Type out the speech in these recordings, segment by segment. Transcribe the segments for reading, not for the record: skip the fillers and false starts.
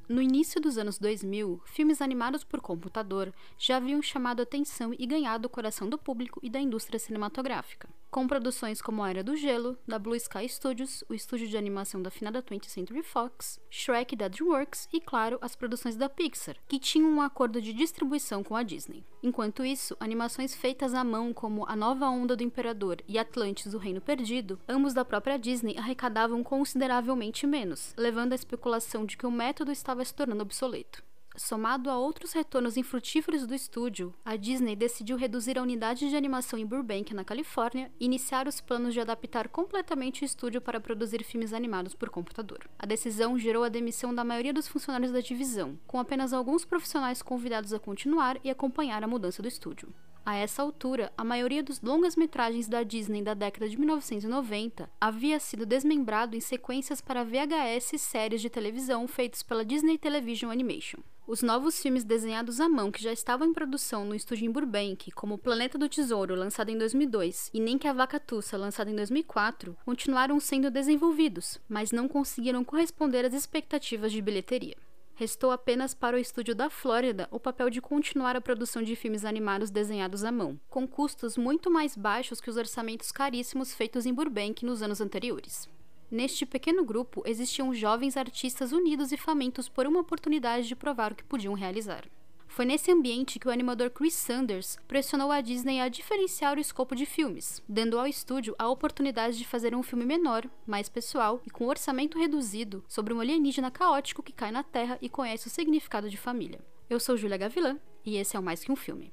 No início dos anos 2000, filmes animados por computador já haviam chamado a atenção e ganhado o coração do público e da indústria cinematográfica, com produções como A Era do Gelo, da Blue Sky Studios, o estúdio de animação da finada 20th Century Fox, Shrek da DreamWorks e, claro, as produções da Pixar, que tinham um acordo de distribuição com a Disney. Enquanto isso, animações feitas à mão como A Nova Onda do Imperador e Atlantis, o Reino Perdido, ambos da própria Disney, arrecadavam consideravelmente menos, levando à especulação de que o método estava se tornando obsoleto. Somado a outros retornos infrutíferos do estúdio, a Disney decidiu reduzir a unidade de animação em Burbank, na Califórnia, e iniciar os planos de adaptar completamente o estúdio para produzir filmes animados por computador. A decisão gerou a demissão da maioria dos funcionários da divisão, com apenas alguns profissionais convidados a continuar e acompanhar a mudança do estúdio. A essa altura, a maioria dos longas-metragens da Disney da década de 1990 havia sido desmembrado em sequências para VHS e séries de televisão feitos pela Disney Television Animation. Os novos filmes desenhados à mão que já estavam em produção no estúdio em Burbank, como Planeta do Tesouro, lançado em 2002, e Nem que a Vaca Tussa, lançado em 2004, continuaram sendo desenvolvidos, mas não conseguiram corresponder às expectativas de bilheteria. Restou apenas para o estúdio da Flórida o papel de continuar a produção de filmes animados desenhados à mão, com custos muito mais baixos que os orçamentos caríssimos feitos em Burbank nos anos anteriores. Neste pequeno grupo existiam jovens artistas unidos e famintos por uma oportunidade de provar o que podiam realizar. Foi nesse ambiente que o animador Chris Sanders pressionou a Disney a diferenciar o escopo de filmes, dando ao estúdio a oportunidade de fazer um filme menor, mais pessoal e com orçamento reduzido sobre um alienígena caótico que cai na Terra e conhece o significado de família. Eu sou Júlia Gavilã e esse é o Mais Que Um Filme.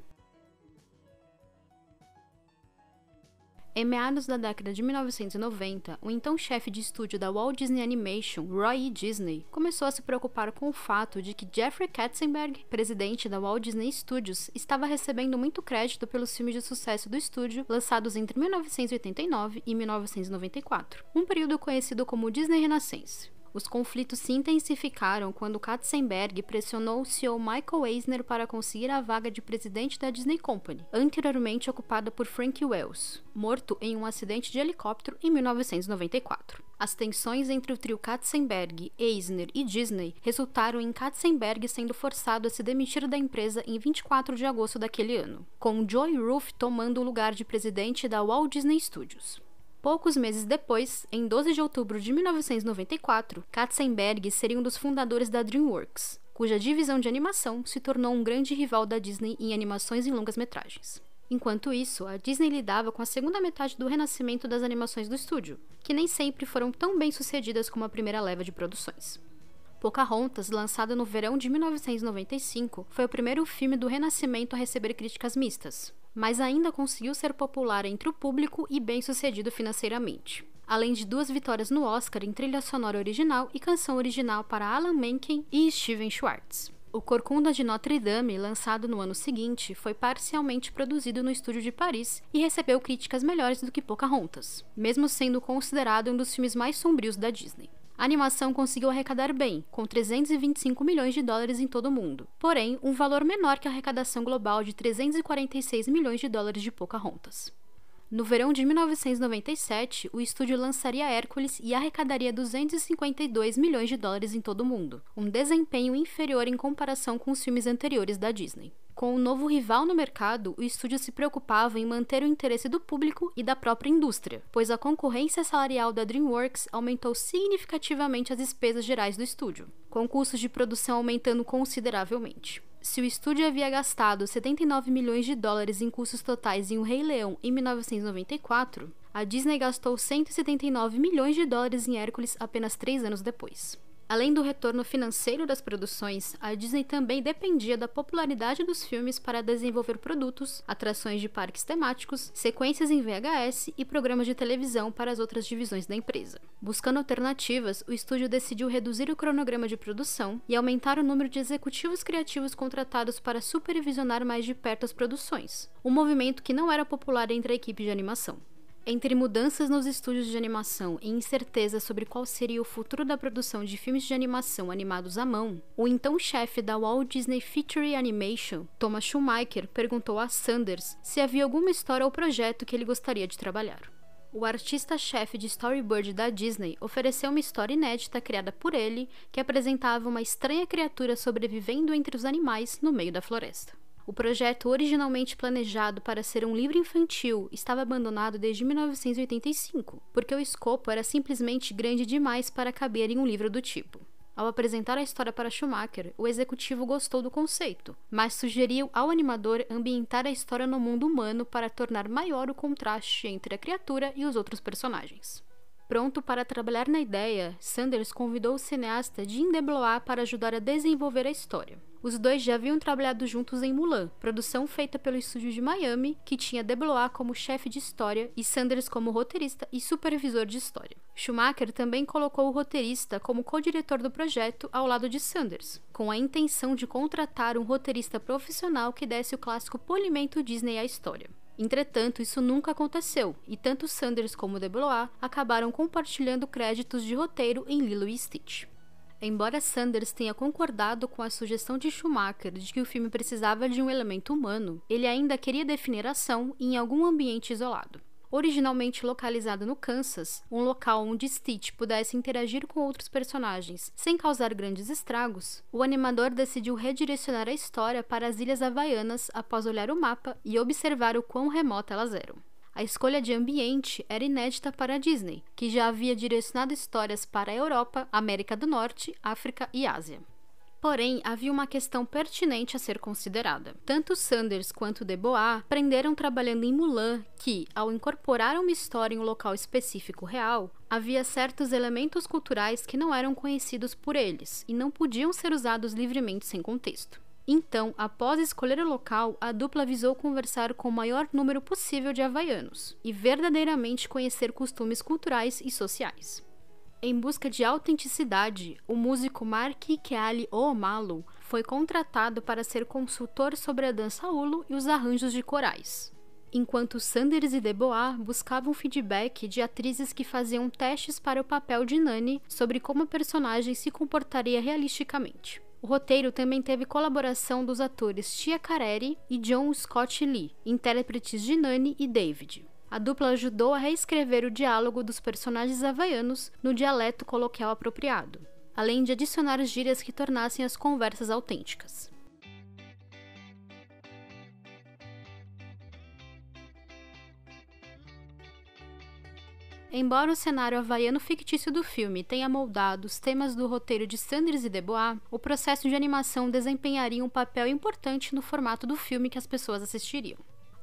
Em meados da década de 1990, o então chefe de estúdio da Walt Disney Animation, Roy E. Disney, começou a se preocupar com o fato de que Jeffrey Katzenberg, presidente da Walt Disney Studios, estava recebendo muito crédito pelos filmes de sucesso do estúdio lançados entre 1989 e 1994, um período conhecido como Disney Renaissance. Os conflitos se intensificaram quando Katzenberg pressionou o CEO Michael Eisner para conseguir a vaga de presidente da Disney Company, anteriormente ocupada por Frank Wells, morto em um acidente de helicóptero em 1994. As tensões entre o trio Katzenberg, Eisner e Disney resultaram em Katzenberg sendo forçado a se demitir da empresa em 24 de agosto daquele ano, com Joy Ruff tomando o lugar de presidente da Walt Disney Studios. Poucos meses depois, em 12 de outubro de 1994, Katzenberg seria um dos fundadores da DreamWorks, cuja divisão de animação se tornou um grande rival da Disney em animações e longas-metragens. Enquanto isso, a Disney lidava com a segunda metade do renascimento das animações do estúdio, que nem sempre foram tão bem sucedidas como a primeira leva de produções. Pocahontas, lançada no verão de 1995, foi o primeiro filme do Renascimento a receber críticas mistas, mas ainda conseguiu ser popular entre o público e bem-sucedido financeiramente, além de 2 vitórias no Oscar em trilha sonora original e canção original para Alan Menken e Steven Schwartz. O Corcunda de Notre Dame, lançado no ano seguinte, foi parcialmente produzido no estúdio de Paris e recebeu críticas melhores do que Pocahontas, mesmo sendo considerado um dos filmes mais sombrios da Disney. A animação conseguiu arrecadar bem, com 325 milhões de dólares em todo o mundo, porém, um valor menor que a arrecadação global de 346 milhões de dólares de Pocahontas. No verão de 1997, o estúdio lançaria Hércules e arrecadaria 252 milhões de dólares em todo o mundo, um desempenho inferior em comparação com os filmes anteriores da Disney. Com um novo rival no mercado, o estúdio se preocupava em manter o interesse do público e da própria indústria, pois a concorrência salarial da DreamWorks aumentou significativamente as despesas gerais do estúdio, com custos de produção aumentando consideravelmente. Se o estúdio havia gastado 79 milhões de dólares em custos totais em O Rei Leão em 1994, a Disney gastou 179 milhões de dólares em Hércules apenas 3 anos depois. Além do retorno financeiro das produções, a Disney também dependia da popularidade dos filmes para desenvolver produtos, atrações de parques temáticos, sequências em VHS e programas de televisão para as outras divisões da empresa. Buscando alternativas, o estúdio decidiu reduzir o cronograma de produção e aumentar o número de executivos criativos contratados para supervisionar mais de perto as produções, um movimento que não era popular entre a equipe de animação. Entre mudanças nos estúdios de animação e incerteza sobre qual seria o futuro da produção de filmes de animação animados à mão, o então chefe da Walt Disney Feature Animation, Thomas Schumacher, perguntou a Sanders se havia alguma história ou projeto que ele gostaria de trabalhar. O artista-chefe de storyboard da Disney ofereceu uma história inédita criada por ele, que apresentava uma estranha criatura sobrevivendo entre os animais no meio da floresta. O projeto, originalmente planejado para ser um livro infantil, estava abandonado desde 1985, porque o escopo era simplesmente grande demais para caber em um livro do tipo. Ao apresentar a história para Schumacher, o executivo gostou do conceito, mas sugeriu ao animador ambientar a história no mundo humano para tornar maior o contraste entre a criatura e os outros personagens. Pronto para trabalhar na ideia, Sanders convidou o cineasta Jean DeBlois para ajudar a desenvolver a história. Os dois já haviam trabalhado juntos em Mulan, produção feita pelo estúdio de Miami, que tinha DeBlois como chefe de história e Sanders como roteirista e supervisor de história. Schumacher também colocou o roteirista como co-diretor do projeto ao lado de Sanders, com a intenção de contratar um roteirista profissional que desse o clássico polimento Disney à história. Entretanto, isso nunca aconteceu, e tanto Sanders como DeBlois acabaram compartilhando créditos de roteiro em Lilo e Stitch. Embora Sanders tenha concordado com a sugestão de Schumacher de que o filme precisava de um elemento humano, ele ainda queria definir a ação em algum ambiente isolado. Originalmente localizado no Kansas, um local onde Stitch pudesse interagir com outros personagens sem causar grandes estragos, o animador decidiu redirecionar a história para as Ilhas Havaianas após olhar o mapa e observar o quão remota elas eram. A escolha de ambiente era inédita para a Disney, que já havia direcionado histórias para a Europa, América do Norte, África e Ásia. Porém, havia uma questão pertinente a ser considerada. Tanto Sanders quanto DeBlois aprenderam trabalhando em Mulan que, ao incorporar uma história em um local específico real, havia certos elementos culturais que não eram conhecidos por eles e não podiam ser usados livremente sem contexto. Então, após escolher o local, a dupla visou conversar com o maior número possível de havaianos e verdadeiramente conhecer costumes culturais e sociais. Em busca de autenticidade, o músico Mark Keali Oomalo foi contratado para ser consultor sobre a dança Hulu e os arranjos de corais, enquanto Sanders e DeBlois buscavam feedback de atrizes que faziam testes para o papel de Nani sobre como a personagem se comportaria realisticamente. O roteiro também teve colaboração dos atores Tia Carrere e John Scott Lee, intérpretes de Nani e David. A dupla ajudou a reescrever o diálogo dos personagens havaianos no dialeto coloquial apropriado, além de adicionar gírias que tornassem as conversas autênticas. Embora o cenário havaiano fictício do filme tenha moldado os temas do roteiro de Sanders e DeBlois, o processo de animação desempenharia um papel importante no formato do filme que as pessoas assistiriam.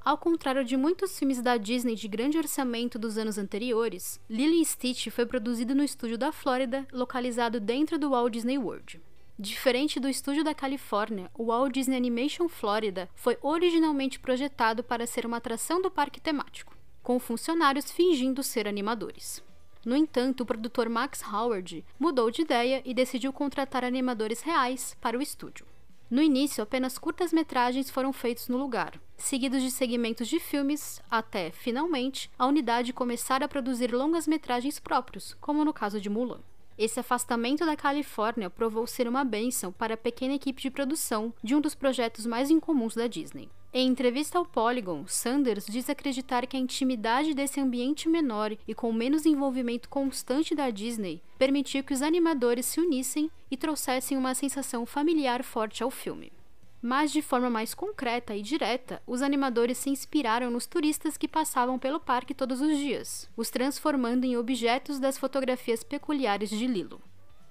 Ao contrário de muitos filmes da Disney de grande orçamento dos anos anteriores, Lilo e Stitch foi produzido no estúdio da Flórida, localizado dentro do Walt Disney World. Diferente do estúdio da Califórnia, o Walt Disney Animation Florida foi originalmente projetado para ser uma atração do parque temático, com funcionários fingindo ser animadores. No entanto, o produtor Max Howard mudou de ideia e decidiu contratar animadores reais para o estúdio. No início, apenas curtas-metragens foram feitos no lugar, seguidos de segmentos de filmes, até, finalmente, a unidade começar a produzir longas-metragens próprios, como no caso de Mulan. Esse afastamento da Califórnia provou ser uma bênção para a pequena equipe de produção de um dos projetos mais incomuns da Disney. Em entrevista ao Polygon, Sanders diz acreditar que a intimidade desse ambiente menor e com menos envolvimento constante da Disney permitiu que os animadores se unissem e trouxessem uma sensação familiar forte ao filme. Mas de forma mais concreta e direta, os animadores se inspiraram nos turistas que passavam pelo parque todos os dias, os transformando em objetos das fotografias peculiares de Lilo.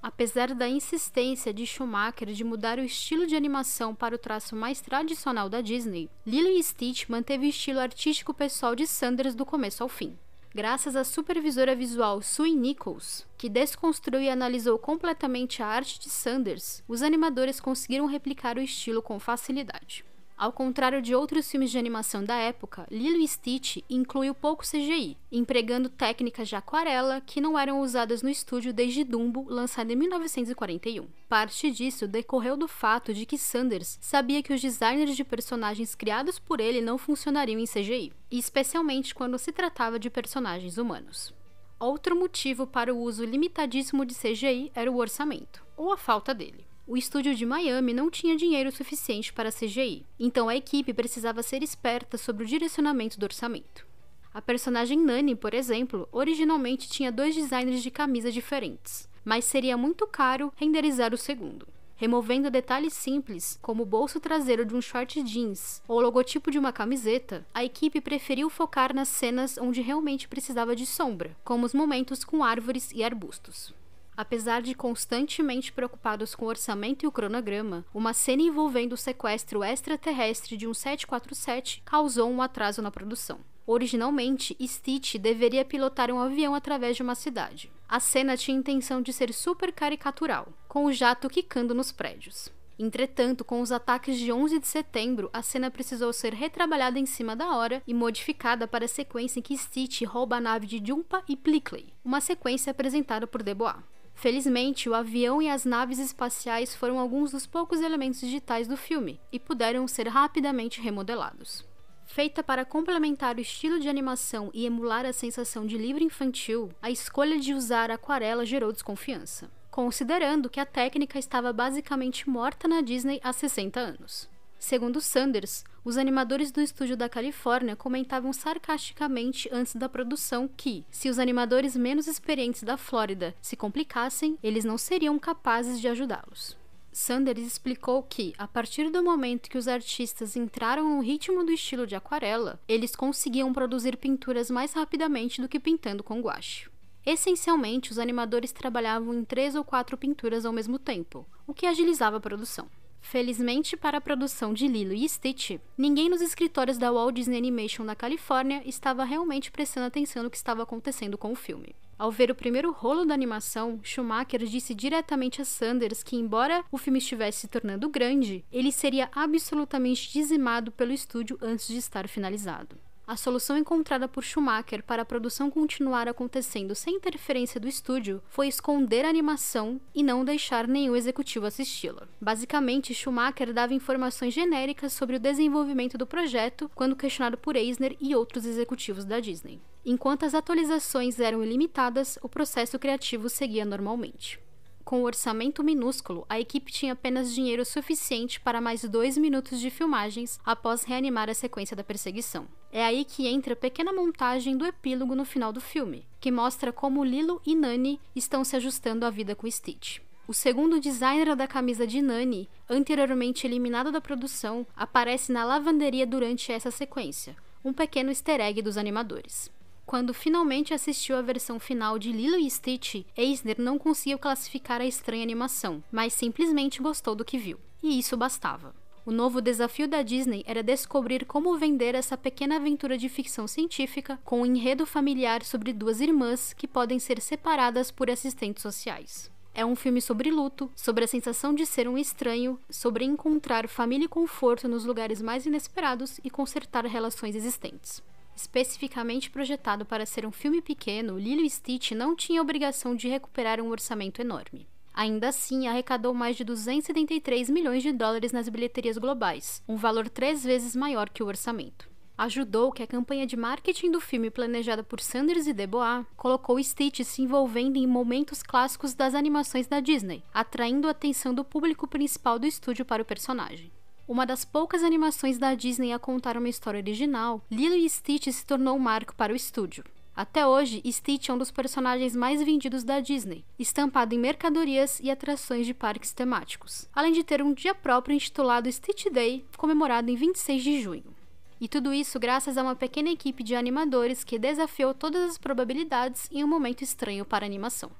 Apesar da insistência de Schumacher de mudar o estilo de animação para o traço mais tradicional da Disney, Lilo e Stitch manteve o estilo artístico pessoal de Sanders do começo ao fim. Graças à supervisora visual Sue Nichols, que desconstruiu e analisou completamente a arte de Sanders, os animadores conseguiram replicar o estilo com facilidade. Ao contrário de outros filmes de animação da época, Lilo e Stitch incluiu pouco CGI, empregando técnicas de aquarela que não eram usadas no estúdio desde Dumbo, lançado em 1941. Parte disso decorreu do fato de que Sanders sabia que os designers de personagens criados por ele não funcionariam em CGI, especialmente quando se tratava de personagens humanos. Outro motivo para o uso limitadíssimo de CGI era o orçamento, ou a falta dele. O estúdio de Miami não tinha dinheiro suficiente para CGI, então a equipe precisava ser esperta sobre o direcionamento do orçamento. A personagem Nani, por exemplo, originalmente tinha 2 designers de camisa diferentes, mas seria muito caro renderizar o segundo. Removendo detalhes simples, como o bolso traseiro de um short jeans ou o logotipo de uma camiseta, a equipe preferiu focar nas cenas onde realmente precisava de sombra, como os momentos com árvores e arbustos. Apesar de constantemente preocupados com o orçamento e o cronograma, uma cena envolvendo o sequestro extraterrestre de um 747 causou um atraso na produção. Originalmente, Stitch deveria pilotar um avião através de uma cidade. A cena tinha a intenção de ser super caricatural, com o jato quicando nos prédios. Entretanto, com os ataques de 11 de setembro, a cena precisou ser retrabalhada em cima da hora e modificada para a sequência em que Stitch rouba a nave de Jumpa e Plickley, uma sequência apresentada por Debois. Felizmente, o avião e as naves espaciais foram alguns dos poucos elementos digitais do filme e puderam ser rapidamente remodelados. Feita para complementar o estilo de animação e emular a sensação de livro infantil, a escolha de usar aquarela gerou desconfiança, considerando que a técnica estava basicamente morta na Disney há 60 anos. Segundo Sanders, os animadores do estúdio da Califórnia comentavam sarcasticamente antes da produção que, se os animadores menos experientes da Flórida se complicassem, eles não seriam capazes de ajudá-los. Sanders explicou que, a partir do momento que os artistas entraram no ritmo do estilo de aquarela, eles conseguiam produzir pinturas mais rapidamente do que pintando com guache. Essencialmente, os animadores trabalhavam em 3 ou 4 pinturas ao mesmo tempo, o que agilizava a produção. Felizmente para a produção de Lilo e Stitch, ninguém nos escritórios da Walt Disney Animation na Califórnia estava realmente prestando atenção no que estava acontecendo com o filme. Ao ver o primeiro rolo da animação, Schumacher disse diretamente a Sanders que, embora o filme estivesse se tornando grande, ele seria absolutamente dizimado pelo estúdio antes de estar finalizado. A solução encontrada por Schumacher para a produção continuar acontecendo sem interferência do estúdio foi esconder a animação e não deixar nenhum executivo assisti-la. Basicamente, Schumacher dava informações genéricas sobre o desenvolvimento do projeto quando questionado por Eisner e outros executivos da Disney. Enquanto as atualizações eram ilimitadas, o processo criativo seguia normalmente. Com um orçamento minúsculo, a equipe tinha apenas dinheiro suficiente para mais 2 minutos de filmagens após reanimar a sequência da perseguição. É aí que entra a pequena montagem do epílogo no final do filme, que mostra como Lilo e Nani estão se ajustando à vida com Stitch. O segundo designer da camisa de Nani, anteriormente eliminado da produção, aparece na lavanderia durante essa sequência, um pequeno easter egg dos animadores. Quando finalmente assistiu à versão final de Lilo e Stitch, Eisner não conseguiu classificar a estranha animação, mas simplesmente gostou do que viu. E isso bastava. O novo desafio da Disney era descobrir como vender essa pequena aventura de ficção científica com um enredo familiar sobre 2 irmãs que podem ser separadas por assistentes sociais. É um filme sobre luto, sobre a sensação de ser um estranho, sobre encontrar família e conforto nos lugares mais inesperados e consertar relações existentes. Especificamente projetado para ser um filme pequeno, Lilo e Stitch não tinha a obrigação de recuperar um orçamento enorme. Ainda assim, arrecadou mais de 273 milhões de dólares nas bilheterias globais, um valor 3 vezes maior que o orçamento. Ajudou que a campanha de marketing do filme planejada por Sanders e Debois colocou Stitch se envolvendo em momentos clássicos das animações da Disney, atraindo a atenção do público principal do estúdio para o personagem. Uma das poucas animações da Disney a contar uma história original, Lilo e Stitch se tornou um marco para o estúdio. Até hoje, Stitch é um dos personagens mais vendidos da Disney, estampado em mercadorias e atrações de parques temáticos, além de ter um dia próprio intitulado Stitch Day, comemorado em 26 de junho. E tudo isso graças a uma pequena equipe de animadores que desafiou todas as probabilidades em um momento estranho para a animação.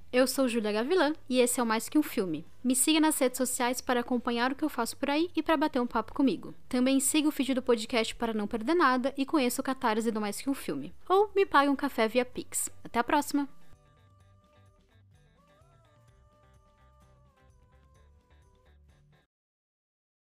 Eu sou Júlia Gavilã e esse é o Mais Que Um Filme. Me siga nas redes sociais para acompanhar o que eu faço por aí e para bater um papo comigo. Também siga o feed do podcast para não perder nada e conheça o Catarse do Mais Que Um Filme. Ou me pague um café via Pix. Até a próxima!